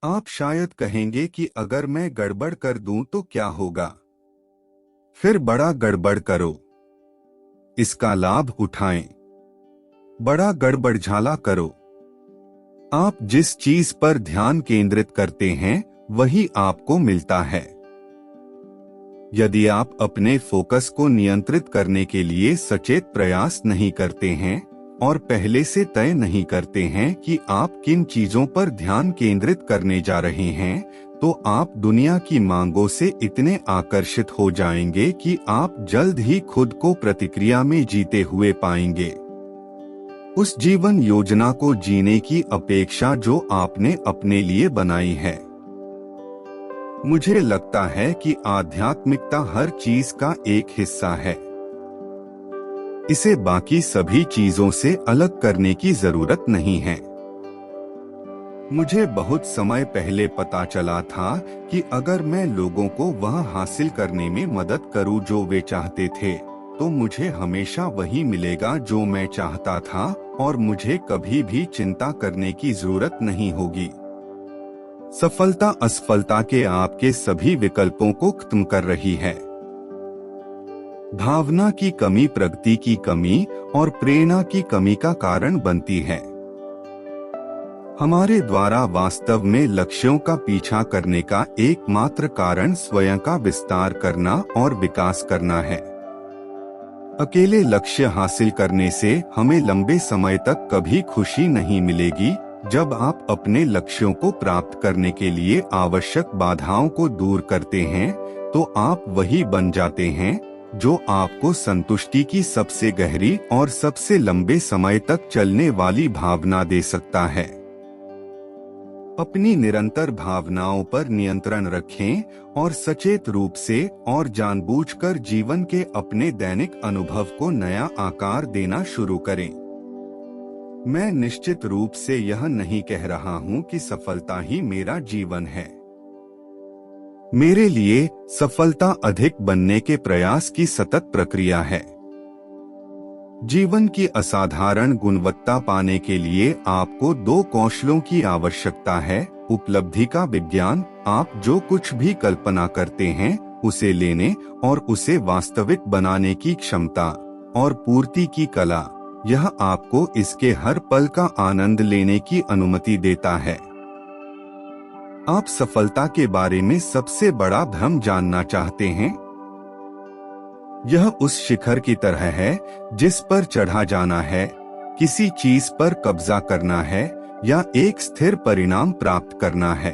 आप शायद कहेंगे कि अगर मैं गड़बड़ कर दूं तो क्या होगा। फिर बड़ा गड़बड़ करो, इसका लाभ उठाएं। बड़ा गड़बड़झाला करो। आप जिस चीज पर ध्यान केंद्रित करते हैं वही आपको मिलता है। यदि आप अपने फोकस को नियंत्रित करने के लिए सचेत प्रयास नहीं करते हैं और पहले से तय नहीं करते हैं कि आप किन चीजों पर ध्यान केंद्रित करने जा रहे हैं, तो आप दुनिया की मांगों से इतने आकर्षित हो जाएंगे कि आप जल्द ही खुद को प्रतिक्रिया में जीते हुए पाएंगे। उस जीवन योजना को जीने की अपेक्षा जो आपने अपने लिए बनाई है। मुझे लगता है कि आध्यात्मिकता हर चीज का एक हिस्सा है। इसे बाकी सभी चीजों से अलग करने की जरूरत नहीं है। मुझे बहुत समय पहले पता चला था कि अगर मैं लोगों को वह हासिल करने में मदद करूं जो वे चाहते थे, तो मुझे हमेशा वही मिलेगा जो मैं चाहता था और मुझे कभी भी चिंता करने की जरूरत नहीं होगी। सफलता असफलता के आपके सभी विकल्पों को खत्म कर रही है। भावना की कमी प्रगति की कमी और प्रेरणा की कमी का कारण बनती है। हमारे द्वारा वास्तव में लक्ष्यों का पीछा करने का एकमात्र कारण स्वयं का विस्तार करना और विकास करना है। अकेले लक्ष्य हासिल करने से हमें लंबे समय तक कभी खुशी नहीं मिलेगी। जब आप अपने लक्ष्यों को प्राप्त करने के लिए आवश्यक बाधाओं को दूर करते हैं, तो आप वही बन जाते हैं जो आपको संतुष्टि की सबसे गहरी और सबसे लंबे समय तक चलने वाली भावना दे सकता है। अपनी निरंतर भावनाओं पर नियंत्रण रखें और सचेत रूप से और जानबूझकर जीवन के अपने दैनिक अनुभव को नया आकार देना शुरू करें। मैं निश्चित रूप से यह नहीं कह रहा हूं कि सफलता ही मेरा जीवन है। मेरे लिए सफलता अधिक बनने के प्रयास की सतत प्रक्रिया है। जीवन की असाधारण गुणवत्ता पाने के लिए आपको 2 कौशलों की आवश्यकता है: उपलब्धि का विज्ञान, आप जो कुछ भी कल्पना करते हैं उसे लेने और उसे वास्तविक बनाने की क्षमता, और पूर्ति की कला, यह आपको इसके हर पल का आनंद लेने की अनुमति देता है। आप सफलता के बारे में सबसे बड़ा भ्रम जानना चाहते हैं? यह उस शिखर की तरह है जिस पर चढ़ा जाना है, किसी चीज पर कब्जा करना है या एक स्थिर परिणाम प्राप्त करना है।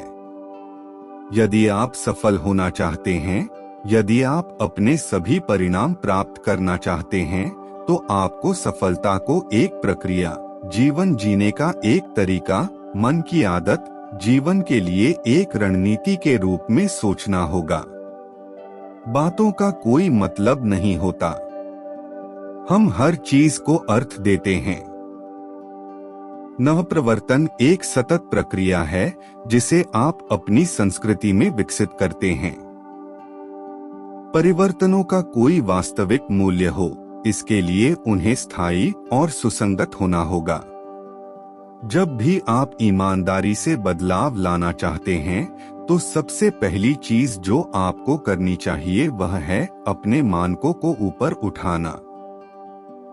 यदि आप सफल होना चाहते हैं, यदि आप अपने सभी परिणाम प्राप्त करना चाहते हैं, तो आपको सफलता को एक प्रक्रिया, जीवन जीने का एक तरीका, मन की आदत, जीवन के लिए एक रणनीति के रूप में सोचना होगा। बातों का कोई मतलब नहीं होता। हम हर चीज को अर्थ देते हैं। नवप्रवर्तन एक सतत प्रक्रिया है जिसे आप अपनी संस्कृति में विकसित करते हैं। परिवर्तनों का कोई वास्तविक मूल्य हो, इसके लिए उन्हें स्थायी और सुसंगत होना होगा। जब भी आप ईमानदारी से बदलाव लाना चाहते हैं, तो सबसे पहली चीज जो आपको करनी चाहिए वह है अपने मानकों को ऊपर उठाना।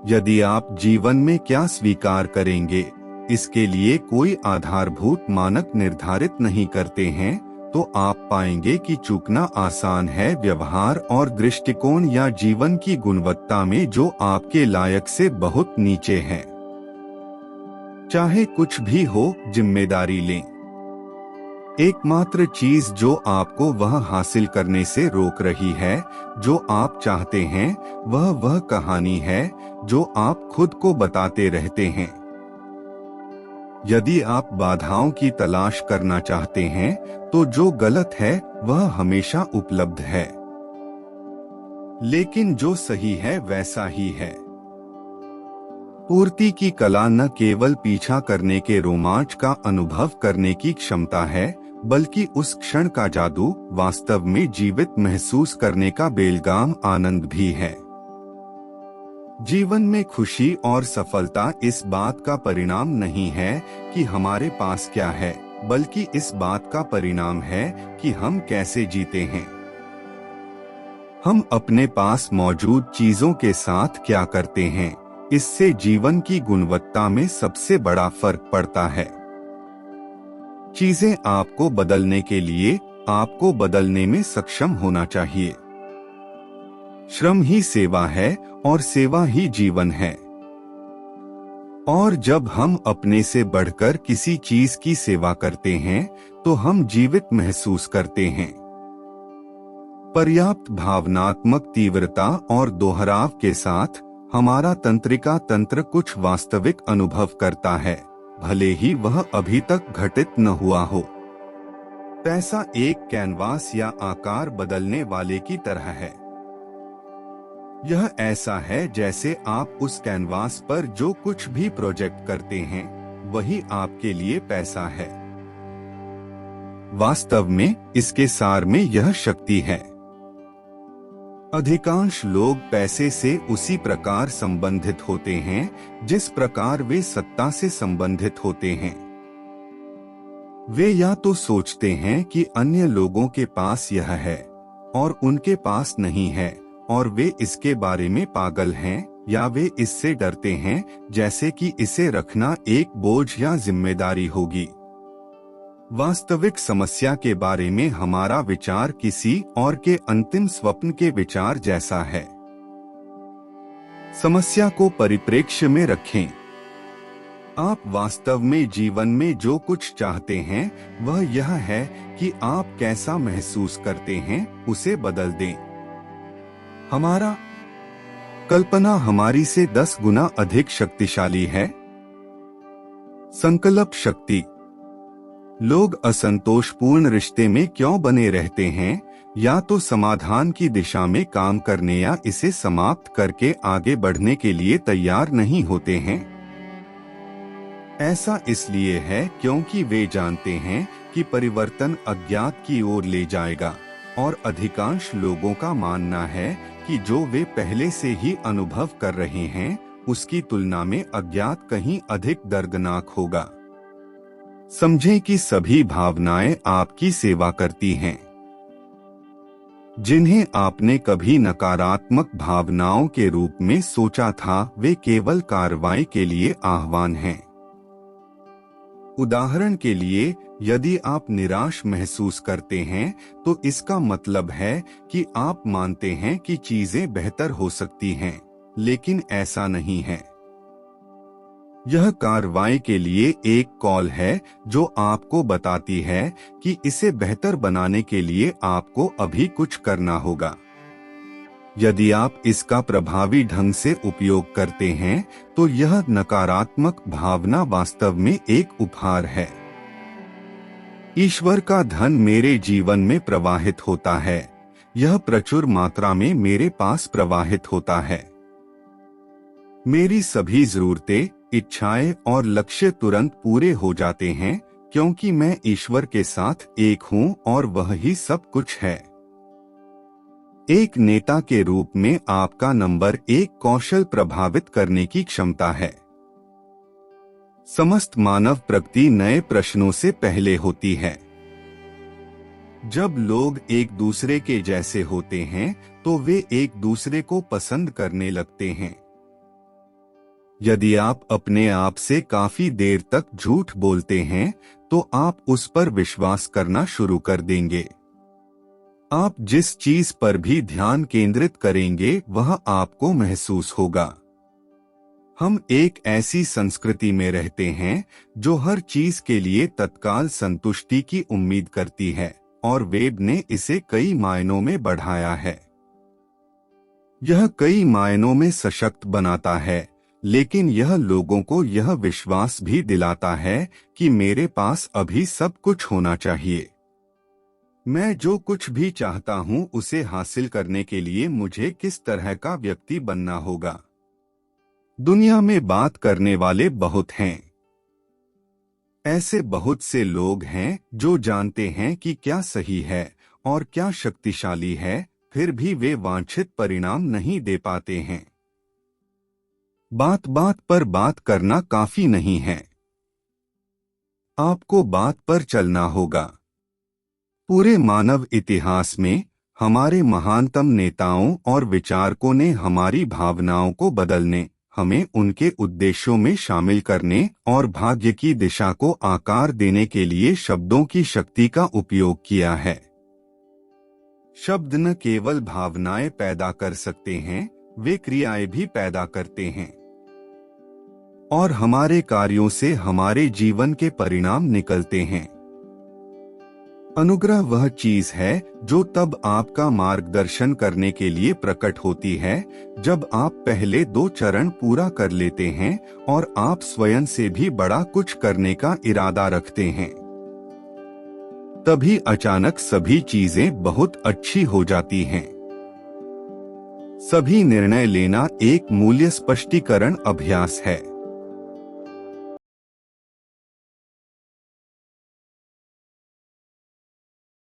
यदि आप जीवन में क्या स्वीकार करेंगे, इसके लिए कोई आधारभूत मानक निर्धारित नहीं करते हैं, तो आप पाएंगे कि चूकना आसान है व्यवहार और दृष्टिकोण या जीवन की गुणवत्ता में जो आपके लायक से बहुत नीचे है। चाहे कुछ भी हो, जिम्मेदारी लें। एकमात्र चीज जो आपको वह हासिल करने से रोक रही है जो आप चाहते हैं, वह कहानी है जो आप खुद को बताते रहते हैं। यदि आप बाधाओं की तलाश करना चाहते हैं, तो जो गलत है वह हमेशा उपलब्ध है, लेकिन जो सही है वैसा ही है। पूर्ति की कला न केवल पीछा करने के रोमांच का अनुभव करने की क्षमता है, बल्कि उस क्षण का जादू, वास्तव में जीवित महसूस करने का बेलगाम आनंद भी है। जीवन में खुशी और सफलता इस बात का परिणाम नहीं है कि हमारे पास क्या है, बल्कि इस बात का परिणाम है कि हम कैसे जीते हैं। हम अपने पास मौजूद चीजों के साथ क्या करते हैं, इससे जीवन की गुणवत्ता में सबसे बड़ा फर्क पड़ता है। चीजें आपको बदलने के लिए आपको बदलने में सक्षम होना चाहिए। श्रम ही सेवा है और सेवा ही जीवन है। और जब हम अपने से बढ़कर किसी चीज की सेवा करते हैं तो हम जीवित महसूस करते हैं। पर्याप्त भावनात्मक तीव्रता और दोहराव के साथ हमारा तंत्रिका तंत्र कुछ वास्तविक अनुभव करता है, भले ही वह अभी तक घटित न हुआ हो। पैसा एक कैनवास या आकार बदलने वाले की तरह है। यह ऐसा है जैसे आप उस कैनवास पर जो कुछ भी प्रोजेक्ट करते हैं वही आपके लिए पैसा है। वास्तव में इसके सार में यह शक्ति है। अधिकांश लोग पैसे से उसी प्रकार संबंधित होते हैं जिस प्रकार वे सत्ता से संबंधित होते हैं। वे या तो सोचते हैं कि अन्य लोगों के पास यह है और उनके पास नहीं है और वे इसके बारे में पागल हैं, या वे इससे डरते हैं जैसे कि इसे रखना एक बोझ या जिम्मेदारी होगी। वास्तविक समस्या के बारे में हमारा विचार किसी और के अंतिम स्वप्न के विचार जैसा है। समस्या को परिप्रेक्ष्य में रखें। आप वास्तव में जीवन में जो कुछ चाहते हैं वह यह है कि आप कैसा महसूस करते हैं उसे बदल दें। हमारा कल्पना हमारी से 10 गुना अधिक शक्तिशाली है। संकल्प शक्ति। लोग असंतोषपूर्ण रिश्ते में क्यों बने रहते हैं? या तो समाधान की दिशा में काम करने या इसे समाप्त करके आगे बढ़ने के लिए तैयार नहीं होते हैं। ऐसा इसलिए है क्योंकि वे जानते हैं कि परिवर्तन अज्ञात की ओर ले जाएगा, और अधिकांश लोगों का मानना है कि जो वे पहले से ही अनुभव कर रहे हैं उसकी तुलना में अज्ञात कहीं अधिक दर्दनाक होगा। समझें कि सभी भावनाएं आपकी सेवा करती हैं। जिन्हें आपने कभी नकारात्मक भावनाओं के रूप में सोचा था वे केवल कार्रवाई के लिए आह्वान हैं। उदाहरण के लिए, यदि आप निराश महसूस करते हैं तो इसका मतलब है कि आप मानते हैं कि चीजें बेहतर हो सकती हैं, लेकिन ऐसा नहीं है। यह कार्रवाई के लिए एक कॉल है जो आपको बताती है कि इसे बेहतर बनाने के लिए आपको अभी कुछ करना होगा। यदि आप इसका प्रभावी ढंग से उपयोग करते हैं तो यह नकारात्मक भावना वास्तव में एक उपहार है। ईश्वर का धन मेरे जीवन में प्रवाहित होता है। यह प्रचुर मात्रा में मेरे पास प्रवाहित होता है। मेरी सभी जरूरतें, इच्छाएं और लक्ष्य तुरंत पूरे हो जाते हैं क्योंकि मैं ईश्वर के साथ एक हूं और वह ही सब कुछ है। एक नेता के रूप में आपका नंबर 1 कौशल प्रभावित करने की क्षमता है। समस्त मानव प्रगति नए प्रश्नों से पहले होती है। जब लोग एक दूसरे के जैसे होते हैं तो वे एक दूसरे को पसंद करने लगते हैं। यदि आप अपने आप से काफी देर तक झूठ बोलते हैं तो आप उस पर विश्वास करना शुरू कर देंगे। आप जिस चीज पर भी ध्यान केंद्रित करेंगे वह आपको महसूस होगा। हम एक ऐसी संस्कृति में रहते हैं जो हर चीज के लिए तत्काल संतुष्टि की उम्मीद करती है, और वेब ने इसे कई मायनों में बढ़ाया है। यह कई मायनों में सशक्त बनाता है, लेकिन यह लोगों को यह विश्वास भी दिलाता है कि मेरे पास अभी सब कुछ होना चाहिए। मैं जो कुछ भी चाहता हूं उसे हासिल करने के लिए मुझे किस तरह का व्यक्ति बनना होगा। दुनिया में बात करने वाले बहुत हैं। ऐसे बहुत से लोग हैं जो जानते हैं कि क्या सही है और क्या शक्तिशाली है, फिर भी वे वांछित परिणाम नहीं दे पाते हैं। बात बात पर बात करना काफी नहीं है। आपको बात पर चलना होगा। पूरे मानव इतिहास में हमारे महानतम नेताओं और विचारकों ने हमारी भावनाओं को बदलने, हमें उनके उद्देश्यों में शामिल करने और भाग्य की दिशा को आकार देने के लिए शब्दों की शक्ति का उपयोग किया है। शब्द न केवल भावनाएं पैदा कर सकते हैं, वे क्रियाएं भी पैदा करते हैं और हमारे कार्यों से हमारे जीवन के परिणाम निकलते हैं। अनुग्रह वह चीज है जो तब आपका मार्गदर्शन करने के लिए प्रकट होती है जब आप पहले 2 चरण पूरा कर लेते हैं और आप स्वयं से भी बड़ा कुछ करने का इरादा रखते हैं। तभी अचानक सभी चीजें बहुत अच्छी हो जाती हैं। सभी निर्णय लेना एक मूल्य स्पष्टीकरण अभ्यास है।